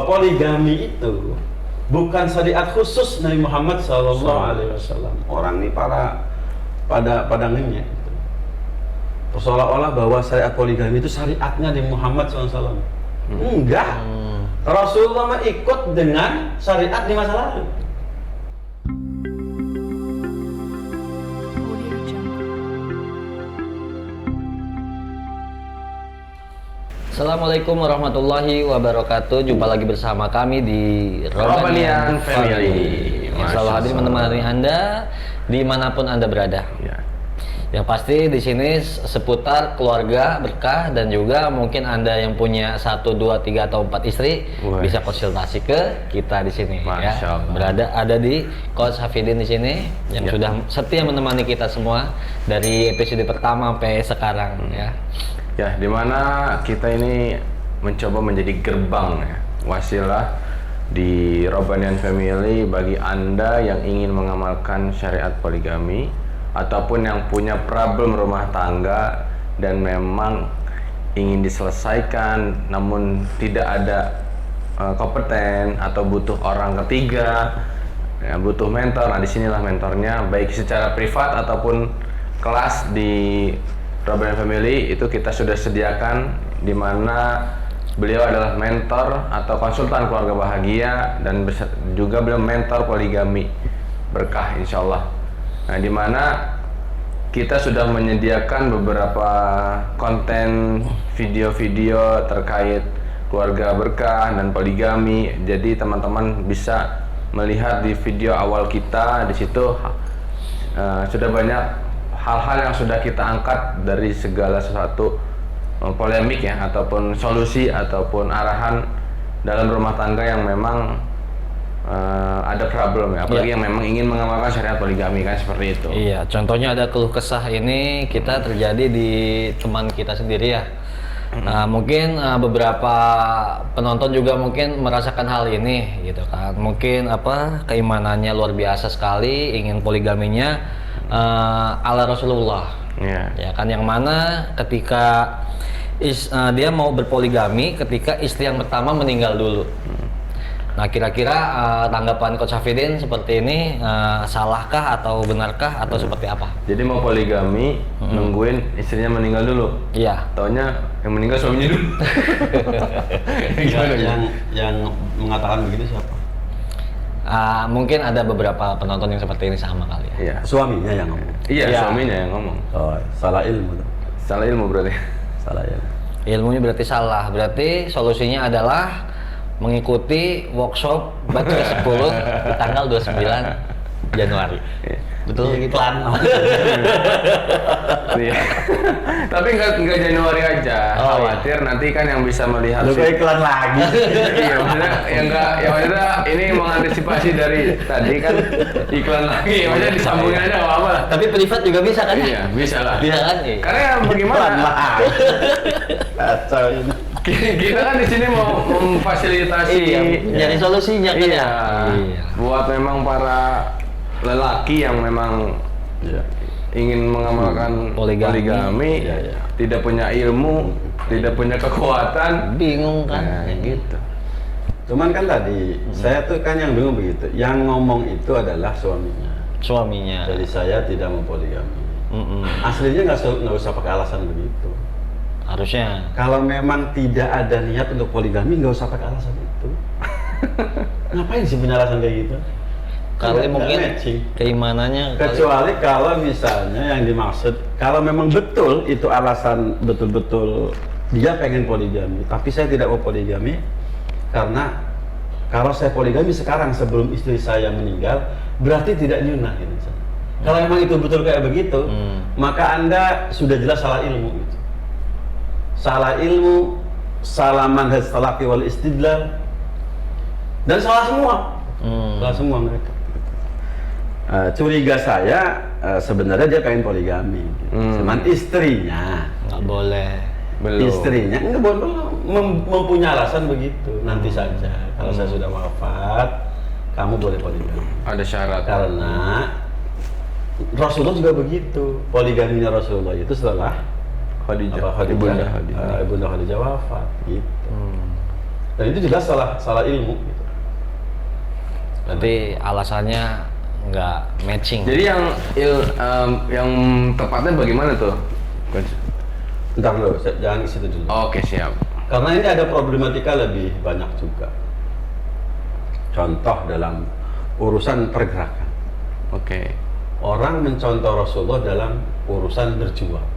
poligami itu bukan syariat khusus Nabi Muhammad SAW. Orang ini pada ngenyek. Seolah-olah bahwa syariat poligami itu syariatnya Nabi Muhammad SAW. Enggak. Rasulullah ikut dengan syariat di masa lalu. Assalamualaikum warahmatullahi wabarakatuh. Jumpa lagi bersama kami di Robanian Family. Yang selalu hadir menemani Anda dimanapun Anda berada. Ya. Yang pasti di sini seputar keluarga berkah, dan juga mungkin Anda yang punya 1, 2, 3 atau 4 istri bisa konsultasi ke kita di sini. Ya. Ada di Coach Hafidin di sini yang sudah setia menemani kita semua dari episode pertama sampai sekarang. Ya, dimana kita ini mencoba menjadi gerbang ya, wasilah di Robanian Family bagi Anda yang ingin mengamalkan syariat poligami ataupun yang punya problem rumah tangga dan memang ingin diselesaikan namun tidak ada kompeten atau butuh orang ketiga, ya, butuh mentor. Nah, disinilah mentornya, baik secara privat ataupun kelas di Robanian Family itu kita sudah sediakan, di mana beliau adalah mentor atau konsultan keluarga bahagia dan juga beliau mentor poligami berkah insyaallah. Nah, di mana kita sudah menyediakan beberapa konten video-video terkait keluarga berkah dan poligami. Jadi teman-teman bisa melihat di video awal kita, di situ sudah banyak hal-hal yang sudah kita angkat dari segala sesuatu polemik ya, ataupun solusi ataupun arahan dalam rumah tangga yang memang ada problem ya, apalagi yang memang ingin mengamalkan syariat poligami kan, seperti itu. Iya, contohnya ada keluh kesah ini kita terjadi di teman kita sendiri ya. Mungkin beberapa penonton juga mungkin merasakan hal ini gitu kan. Mungkin keimanannya luar biasa sekali, ingin poligaminya ala Rasulullah, ya kan, yang mana ketika dia mau berpoligami ketika istri yang pertama meninggal dulu. Nah, kira-kira tanggapan Coach Hafidin seperti ini, salahkah atau benarkah atau seperti apa? Jadi mau poligami nungguin istrinya meninggal dulu? Iya. Taunya yang meninggal suaminya dulu. Yang mengatakan begitu siapa? Mungkin ada beberapa penonton yang seperti ini sama kali ya. Iya. Suaminya yang ngomong. Iya, suaminya yang ngomong. Oh, salah ilmu. Salah ilmu berarti. Salah ilmu. Ilmunya berarti salah. Berarti solusinya adalah mengikuti workshop batch ke-10 di tanggal 29 Januari. Betul gitu. Iya. Tapi nggak Januari aja. Khawatir nanti kan yang bisa melihat. Lu kayak iklan lagi. Iya, maksudnya maksudnya ini mengantisipasi dari tadi kan iklan lagi. Maksudnya disambungin aja nggak apa-apa. Tapi privat juga bisa kan? Iya, bisa lah. Bisa kan? Karena bagaimana? Kacau ini. Kita kan di sini mau memfasilitasi nyari solusinya kan ya. Buat memang para lelaki yang memang ingin mengamalkan poligami, tidak punya ilmu, tidak punya kekuatan, bingung kan? Gitu. Cuman kan tadi saya tuh kan yang bingung begitu. Yang ngomong itu adalah suaminya. Jadi saya tidak mau poligami. Aslinya nggak usah pakai alasan begitu. Harusnya. Kalau memang tidak ada niat untuk poligami, nggak usah pakai alasan itu. Ngapain sih punya alasan kayak gitu? Kalau mungkin keimanannya. Kecuali kalau misalnya yang dimaksud, kalau memang betul itu alasan betul-betul dia pengen poligami, tapi saya tidak mau poligami karena kalau saya poligami sekarang sebelum istri saya meninggal, berarti tidak nyunah gitu. Kalau memang itu betul kayak begitu, maka Anda sudah jelas salah ilmu gitu. Salah ilmu, salah manhaj talaqi wal istidlal, dan salah semua. Salah semua mereka. Curiga saya sebenarnya dia pengen poligami gitu. Cuman istrinya nggak boleh. Belum. Istrinya nggak boleh mempunyai alasan begitu. Nanti saja kalau saya sudah wafat, kamu boleh poligami. Ada syarat. Karena Rasulullah juga begitu. Poligaminya Rasulullah itu setelah Ibunda Khadijah wafat gitu. Dan itu juga salah ilmu. Gitu. Berarti alasannya nggak matching. Jadi yang tepatnya bagaimana tuh, Coach? Bentar dulu, jangan ke situ dulu. Oke, siap. Karena ini ada problematika lebih banyak juga. Contoh dalam urusan pergerakan. Oke. Orang mencontoh Rasulullah dalam urusan berjuang.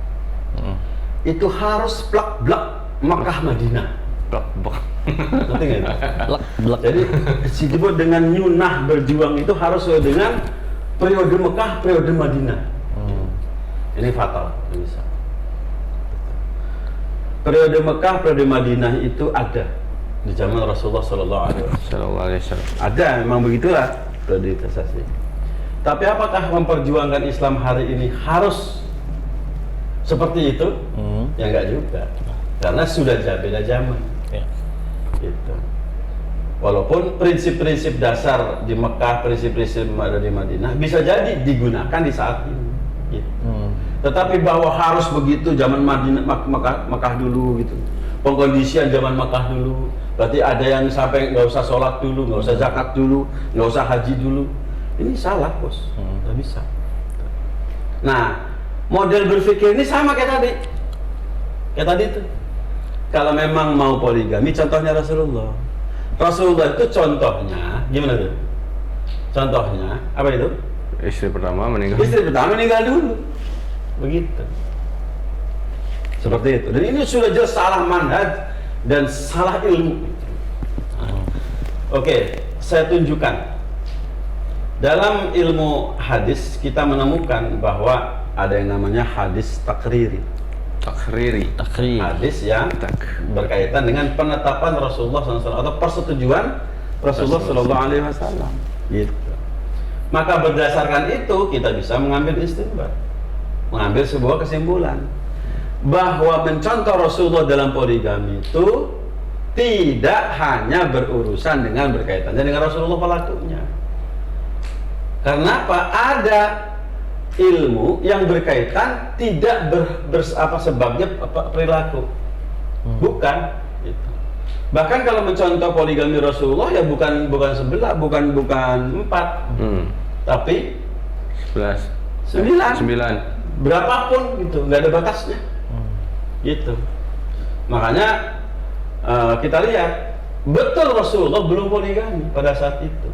Itu harus blak-blak Makkah Madinah. Blok. Ngerti nggak itu? Blek. Jadi disebut dengan nyunah berjuang itu harus sesuai dengan periode Mekah, periode Madinah. Ini fatal, ini bisa. Periode Mekah, periode Madinah itu ada di zaman Rasulullah Sallallahu Alaihi Wasallam. Ada, memang begitulah prioritasasi. Tapi apakah memperjuangkan Islam hari ini harus seperti itu? Ya enggak juga, karena sudah beda zaman. Ya. Gitu. Walaupun prinsip-prinsip dasar di Mekah, prinsip-prinsip ada di Madinah bisa jadi digunakan di saat ini. Gitu. Tetapi bahwa harus begitu zaman Madinah, Mekah dulu gitu. Pengkondisian zaman Mekah dulu. Berarti ada yang sampai nggak usah sholat dulu, nggak usah zakat dulu, nggak usah haji dulu. Ini salah, bos. Nggak bisa. Nah, model berpikir ini sama kayak tadi. Kayak tadi tuh. Kalau memang mau poligami, contohnya Rasulullah. Rasulullah itu contohnya, gimana tuh? Contohnya, apa itu? Istri pertama meninggal. Istri pertama meninggal dulu. Begitu. Seperti itu. Dan ini sudah jelas salah manhaj dan salah ilmu. Oke, saya tunjukkan. Dalam ilmu hadis kita menemukan bahwa ada yang namanya hadis takriri. Takriri. Hadis yang berkaitan dengan penetapan Rasulullah SAW atau persetujuan Rasulullah SAW. Gitu. Maka berdasarkan itu kita bisa mengambil istinbat, mengambil sebuah kesimpulan bahwa mencontoh Rasulullah dalam poligami itu tidak hanya berurusan dengan berkaitannya dengan Rasulullah pelakunya. Karena apa? Ada ilmu yang berkaitan tidak sebabnya perilaku, bukan. Gitu. Bahkan kalau mencontoh poligami Rasulullah ya bukan 11, bukan 4, tapi 9. Berapapun gitu, nggak ada batasnya. Gitu. Makanya kita lihat betul Rasulullah belum poligami pada saat itu.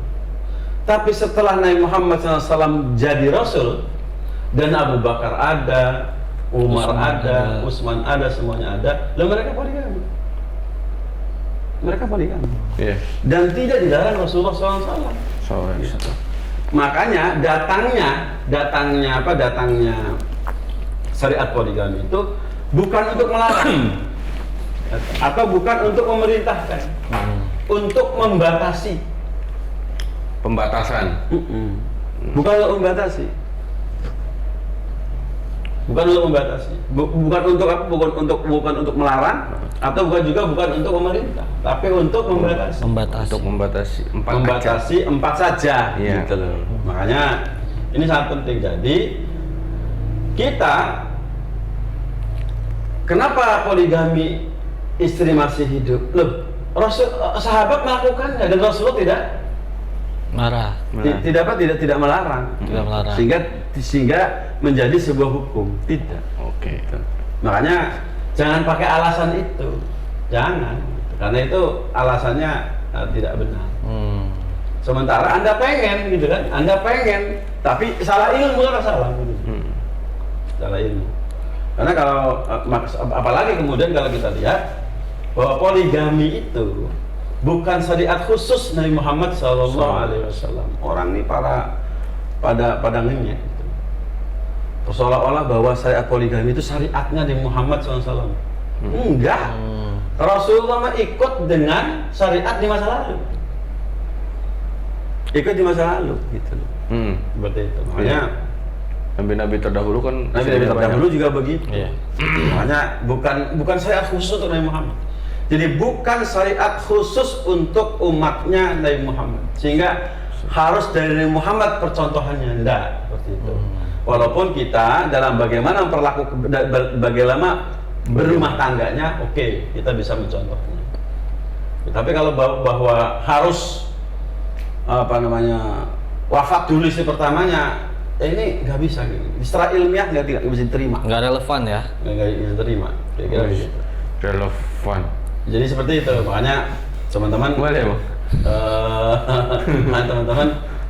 Tapi setelah Nabi Muhammad SAW jadi Rasul dan Abu Bakar ada, Umar ada, Utsman ada, semuanya ada, lalu mereka poligami. Mereka poligami. Yeah. Dan tidak dilarang Rasulullah SAW. Gitu. Makanya datangnya syariat poligami itu bukan untuk melarang atau bukan untuk memerintahkan, untuk membatasi. Pembatasan. Bukan untuk membatasi. Bukan untuk membatasi. Bukan untuk apa? Bukan untuk melarang atau bukan untuk memerintah, tapi untuk membatasi. Untuk membatasi empat saja. Yeah. Gitu loh. Makanya ini sangat penting. Jadi kita kenapa poligami istri masih hidup? Loh, sahabat melakukannya dan Rasulullah tidak Marah. tidak melarang. Tidak melarang. Sehingga menjadi sebuah hukum. Tidak. Oke. Makanya jangan pakai alasan itu. Jangan. Karena itu alasannya tidak benar. Sementara Anda pengen gitu kan. Anda pengen, tapi salah ilmu kan salah gitu. Salah ilmu. Karena kalau apalagi kemudian kalau kita lihat bahwa poligami itu bukan syariat khusus Nabi Muhammad SAW. Orang ini pada ngenyek. Seolah-olah bahwa syariat poligami itu syariatnya Nabi Muhammad SAW. Enggak. Rasulullah ikut dengan syariat di masa lalu. Ikut di masa lalu, gitu. Seperti itu. Makanya Nabi-nabi terdahulu kan. Nabi-nabi terdahulu juga begitu. Iya. Makanya bukan syariat khusus untuk Nabi Muhammad. Jadi bukan syariat khusus untuk umatnya Nabi Muhammad, sehingga harus dari Nabi Muhammad percontohannya, enggak seperti itu. Walaupun kita dalam bagaimana berumah tangganya, oke, kita bisa mencontohnya. Tapi kalau bahwa harus apa namanya wafat dulu istri pertamanya, ya ini nggak bisa. Secara ilmiah nggak bisa diterima. Nggak relevan ya. Nggak bisa diterima. Kira-kira gitu. Relevan. Jadi seperti itu, makanya teman-teman Boleh, Bang. teman-teman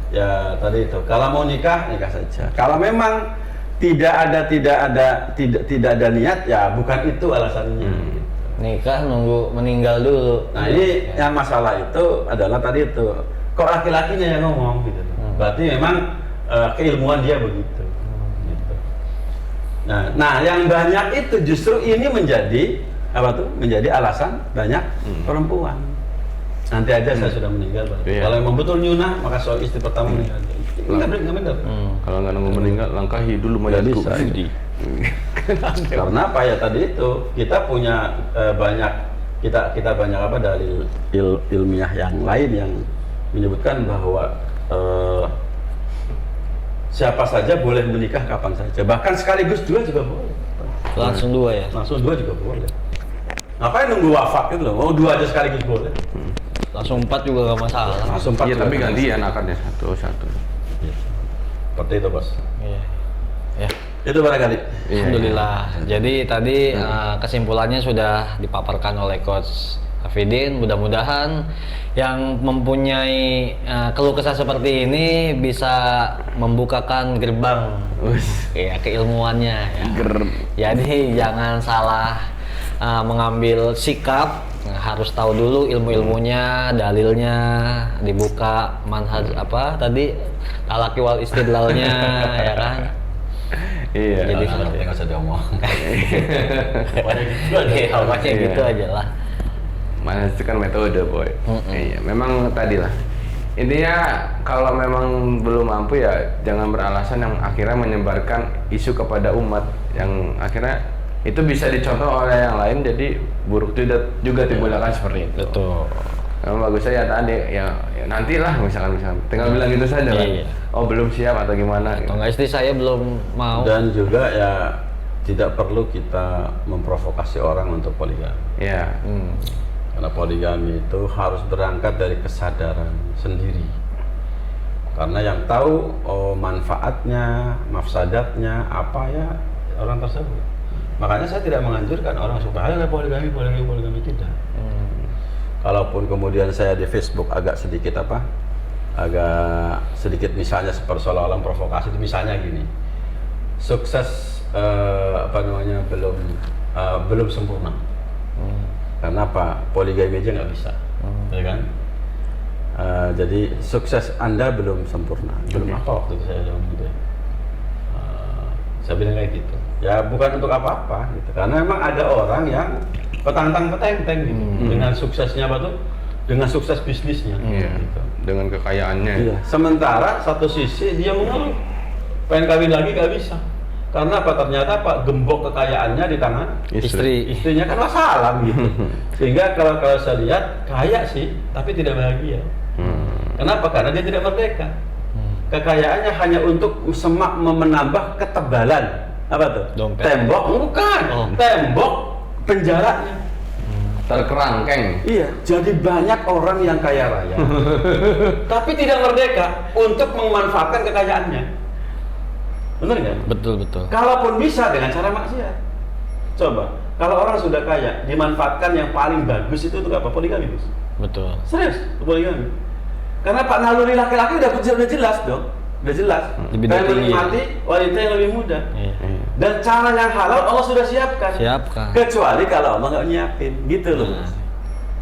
ya tadi itu, kalau mau nikah saja. Kalau memang tidak ada niat, ya bukan itu alasannya. Nikah nunggu meninggal dulu. Nah ini yang masalah itu adalah tadi itu, kok laki-lakinya yang ngomong gitu. Berarti memang keilmuan dia begitu. Gitu. Nah yang banyak itu justru ini menjadi apa tuh? Menjadi alasan banyak perempuan. Nanti aja saya sudah meninggal. Iya. Kalau memang betul nyunah, maka soal istri pertama meninggal. Nggak benar. Kalau nggak nunggu meninggal, langkahi dulu mayatku. bisa. Karena apa ya tadi itu, kita punya banyak banyak apa dalil ilmiah yang lain yang menyebutkan bahwa siapa saja boleh menikah kapan saja, bahkan sekaligus dua juga boleh. Langsung 2 ya. Langsung dua juga boleh. Ngapain nunggu wafat gitu loh? Mau dua aja sekaligus boleh. Langsung 4 juga nggak masalah. Langsung empat Iya, juga tapi boleh. gantian akarnya satu-satu. Seperti itu bos. Iya. Ya. Itu barangkali. Iya, Alhamdulillah. Jadi tadi kesimpulannya sudah dipaparkan oleh Coach Hafidin. Mudah-mudahan yang mempunyai keluh kesah seperti ini bisa membukakan gerbang ya keilmuannya ya. Jadi jangan salah mengambil sikap, harus tahu dulu ilmu-ilmunya, dalilnya, dibuka manhaj apa tadi talaki wal istidlalnya ya kan. Iya. Jadi Nggak ngerti, nggak usah diomong. Pokoknya gitu aja lah. Mana itu kan metode, boy. Iya, memang tadi lah. Intinya kalau memang belum mampu ya jangan beralasan yang akhirnya menyebarkan isu kepada umat yang akhirnya itu bisa dicontoh oleh yang lain, jadi buruk juga timbulkan seperti itu. Betul. Yang bagusnya ya tadi ya nantilah misalkan tinggal bilang gitu saja lah. Iya. Oh belum siap atau gimana? Atau nggak, istri saya belum mau. Dan juga ya tidak perlu kita memprovokasi orang untuk poligami. Ya. Karena poligami itu harus berangkat dari kesadaran sendiri. Karena yang tahu manfaatnya, mafsadatnya apa ya orang tersebut. Makanya saya tidak menganjurkan orang supaya poligami tidak. Kalaupun kemudian saya di Facebook agak sedikit misalnya seperti seolah-olah provokasi itu misalnya gini, sukses belum sempurna. Karena apa? Poligami aja nggak bisa, ya kan? Jadi sukses Anda belum sempurna. Belum apa waktu itu saya bilang gitu. Saya bilang kayak gitu. Ya bukan untuk apa-apa, gitu. Karena memang ada orang yang petantang-petenteng gitu, dengan suksesnya apa tuh? Dengan sukses bisnisnya. Iya. Gitu. Dengan kekayaannya. Iya. Sementara satu sisi dia mengeluh, pengen kawin lagi nggak bisa. Karena apa? Ternyata gembok kekayaannya di tangan Istri. istrinya kan wassalam gitu. Sehingga kalau saya lihat kaya sih, tapi tidak bahagia. Kenapa? Karena dia tidak merdeka. Kekayaannya hanya untuk menambah ketebalan apa tuh? Dompet. Tembok bukan, tembok penjaranya. Terkerangkeng. Iya, jadi banyak orang yang kaya raya, tapi tidak merdeka untuk memanfaatkan kekayaannya. Benar nggak? Betul. Kalaupun bisa dengan cara maksiat. Coba, kalau orang sudah kaya, dimanfaatkan yang paling bagus itu untuk apa? Poligami, Gus. Betul. Serius, poligami. Karena Pak naluri laki-laki udah jelas dong, udah jelas. Lebih Kayak tinggi. menikmati wanita yang lebih muda. Iya. Dan cara yang halal Allah sudah siapkan. Siapkan. Kecuali kalau Allah nggak nyiapin, gitu loh. Nah.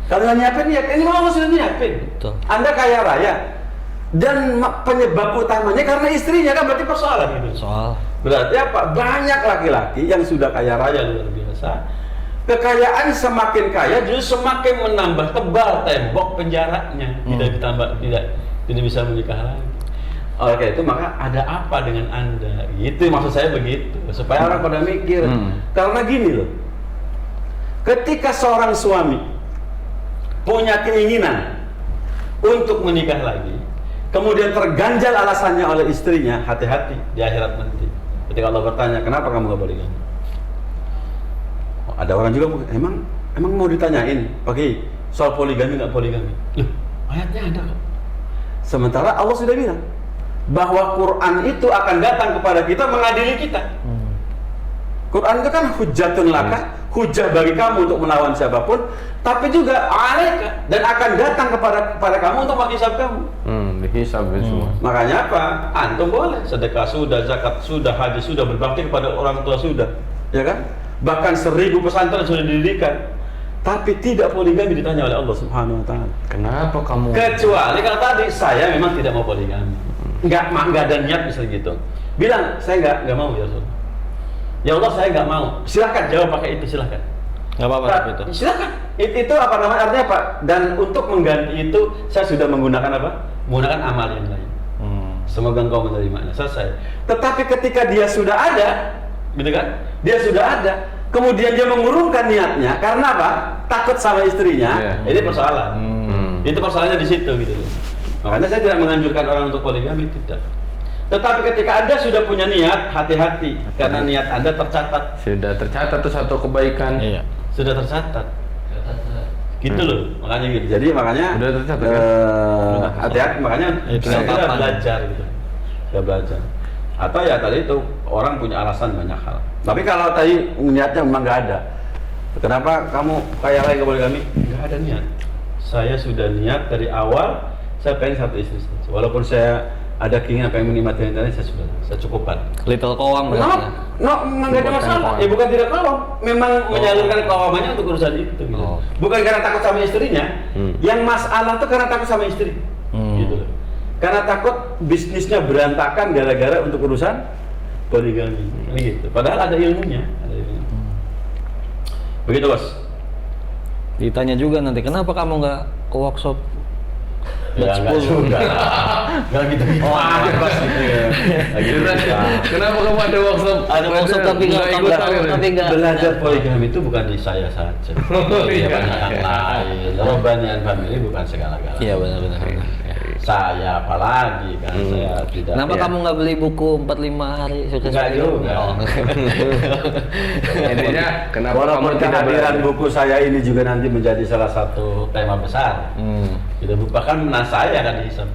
Kalau nggak nyiapin, ya ini Allah sudah nyiapin. Betul. Anda kaya raya, dan penyebab utamanya karena istrinya kan berarti persoalan itu. Soal Berarti apa? Banyak laki-laki yang sudah kaya raya luar biasa. Kekayaan semakin kaya justru semakin menambah tebal tembok penjaranya. Tidak bisa menikah lagi. Oke, itu maka ada apa dengan Anda? Gitu maksud saya begitu. Supaya orang pada mikir. Karena gini loh. Ketika seorang suami punya keinginan untuk menikah lagi, kemudian terganjal alasannya oleh istrinya, hati-hati di akhirat nanti. Ketika Allah bertanya, kenapa kamu gak boleh gini? Ada orang juga emang mau ditanyain, Pak Kiai, soal poligami nggak poligami. Loh, ayatnya ada kok. Sementara Allah sudah bilang bahwa Quran itu akan datang kepada kita mengadili kita. Quran itu kan hujjatun laka, hujah bagi kamu untuk melawan siapapun, tapi juga alaika, dan akan datang kepada kamu untuk menghisab kamu. Dihisab semua. Makanya apa? Antum boleh sedekah sudah, zakat sudah, haji sudah, berbakti kepada orang tua sudah, ya kan? Bahkan 1000 pesantren sudah didirikan, tapi tidak poligami ditanya oleh Allah Subhanahu Wa Taala. Kenapa kamu? Kecuali kalau tadi saya memang tidak mau poligami, nggak ada niat misalnya gitu. Bilang saya nggak mau ya Rasul. Ya Allah saya nggak mau. Silahkan jawab pakai itu, silahkan. Nggak apa-apa itu. Silakan. Itu apa namanya, artinya apa? Dan untuk mengganti itu saya sudah menggunakan apa? Menggunakan amal yang lain. Semoga engkau menerimanya. Selesai. Tetapi ketika dia sudah ada, gitu kan? Dia sudah ada. Kemudian dia mengurungkan niatnya karena apa? Takut sama istrinya. Ini persoalan. Itu persoalannya di situ gitu. Makanya saya tidak menganjurkan orang untuk poligami, tidak. Tetapi ketika Anda sudah punya niat, hati-hati karena niat Anda tercatat. Sudah tercatat tuh satu kebaikan. Iya. Sudah tercatat. Gitu loh, makanya gitu. Jadi makanya Udah tercatat, kan? hati-hati, makanya saya kapan? sudah belajar gitu. Sudah belajar. Atau ya tadi itu orang punya alasan banyak hal. Tapi kalau tadi niatnya memang nggak ada. Kenapa kamu kayak lagi poligami? Nggak ada niat. Saya sudah niat dari awal, saya pengen satu istri saja. Walaupun saya ada keinginan pengen menikmati yang lain, saya cukupkan. Little kowam berarti. Nggak ada masalah. Ya bukan tidak kawam, memang menyalurkan kawamannya untuk urusan itu. Gitu. Bukan karena takut sama istrinya. Yang masalah tuh karena takut sama istri. Gitu loh. Karena takut bisnisnya berantakan gara-gara untuk urusan poligami. Gitu. Padahal ada ilmunya. Begitu bos. Ditanya juga nanti, kenapa kamu nggak ke workshop? Ya enggak juga. Enggak gitu. Bos gitu ya. Kenapa kamu ada workshop? Ada workshop tapi nggak ikutan. tapi nggak Belajar poligami itu bukan di saya saja. Iya. Banyak yang lain. Robanian family bukan segala-galanya. Iya benar-benar. Saya apalagi kan saya tidak. Kenapa ya. kamu nggak beli buku 45 hari sukses? Enggak juga. Intinya kenapa Walaupun kamu tidak kehadiran belajar? buku saya ini juga nanti menjadi salah satu tema besar. Gitu, bahkan saya akan dihisab.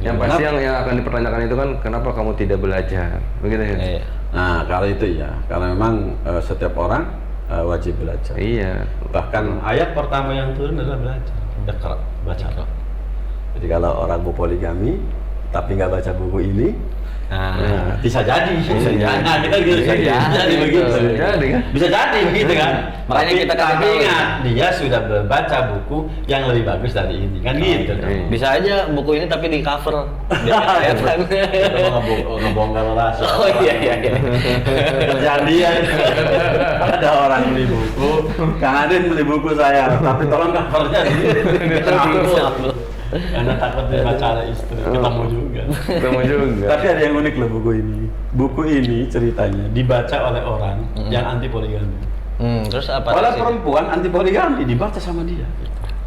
Yang pasti yang akan dipertanyakan itu kan kenapa kamu tidak belajar, begitu ya? Iya. Nah kalau itu ya, karena memang setiap orang wajib belajar. Iya. Bahkan ayat pertama yang turun adalah belajar. Iqra, baca. Jadi kalau orang mau poligami tapi nggak baca buku ini, nah, bisa jadi. Nah, kita gitu bisa jadi begitu. Bisa jadi begitu kan. Makanya kita kasih tapi tahu. ingat, dia sudah membaca buku yang lebih bagus dari ini kan gitu. Bisa aja buku ini tapi di cover biar kelihatan. Ngebongkar rahasia. Oh iya. Jadi ya, ada orang beli buku, Kang Adin beli buku saya, tapi tolong covernya di karena takut dibaca oleh istri, ketemu juga. Ketemu juga. Tapi ada yang unik loh buku ini. Buku ini ceritanya dibaca oleh orang yang anti poligami. Terus apa? Oleh reaksinya? perempuan anti poligami dibaca sama dia.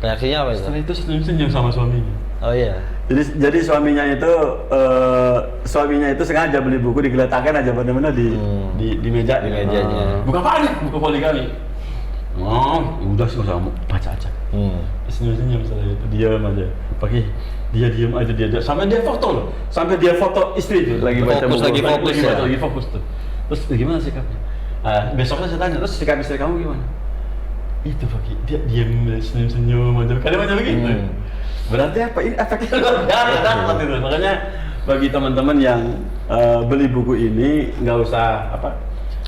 Reaksinya apa itu? Setelah itu senyum-senyum sama suaminya. Oh iya. Jadi suaminya itu sengaja beli buku digeletakkan aja benar-benar di meja Di mejanya. Buku apa nih? Buku poligami. Oh, udah sih sama baca aja. Senyum-senyum misalnya itu diam aja. Pakai dia diam aja dia sampai dia foto loh. Sampai dia foto istri itu lagi baca Fokus, buku. lagi Fokus tuh. Terus gimana sikapnya? Besoknya saya tanya, terus sikap istri kamu gimana? Itu Pak, dia diam senyum-senyum aja. Kadang macam begitu. Berarti apa? Ini efeknya luar biasa dapat itu. Makanya bagi teman-teman yang beli buku ini nggak usah apa?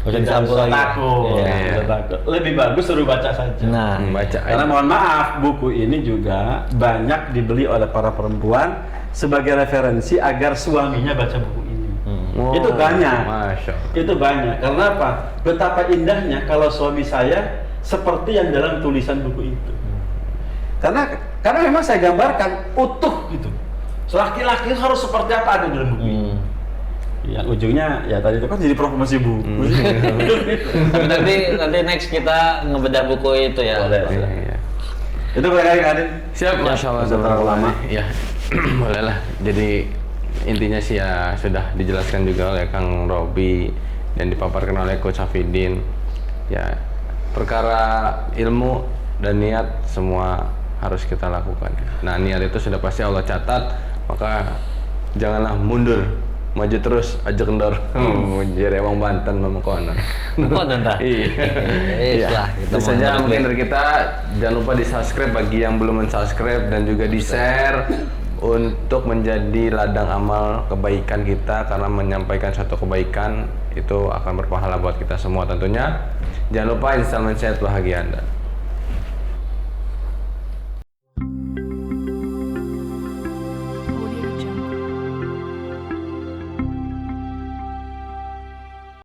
Nggak usah disampul lagi. Takut. Iya. Takut. Lebih bagus suruh baca saja. Nah, Baca Karena mohon maaf, buku ini juga banyak dibeli oleh para perempuan sebagai referensi agar suaminya baca buku ini. Itu banyak. Masya Allah. Itu banyak. Karena apa? Betapa indahnya kalau suami saya seperti yang dalam tulisan buku itu. Karena memang saya gambarkan utuh gitu. Laki-laki harus seperti apa ada dalam buku ini. Yang ujungnya ya tadi itu kan jadi promosi buku. nanti next kita ngebedah buku itu ya. Boleh. Iya. Itu boleh kali Kak Adin? Siap, Masya Allah. Sudah terlalu lama. Ya, boleh lah. Jadi intinya sih ya sudah dijelaskan juga oleh Kang Robi dan dipaparkan oleh Coach Hafidin. Ya, perkara ilmu dan niat semua harus kita lakukan. Nah, niat itu sudah pasti Allah catat, maka janganlah mundur, maju terus, aja kendor. Jadi emang Banten memang konon. Kok nonton? Iya. Lah, kita Itu saja mau mungkin dari kita. Jangan lupa di subscribe bagi yang belum mensubscribe dan juga di share untuk menjadi ladang amal kebaikan kita, karena menyampaikan suatu kebaikan itu akan berpahala buat kita semua tentunya. Jangan lupa install mindset bahagia Anda.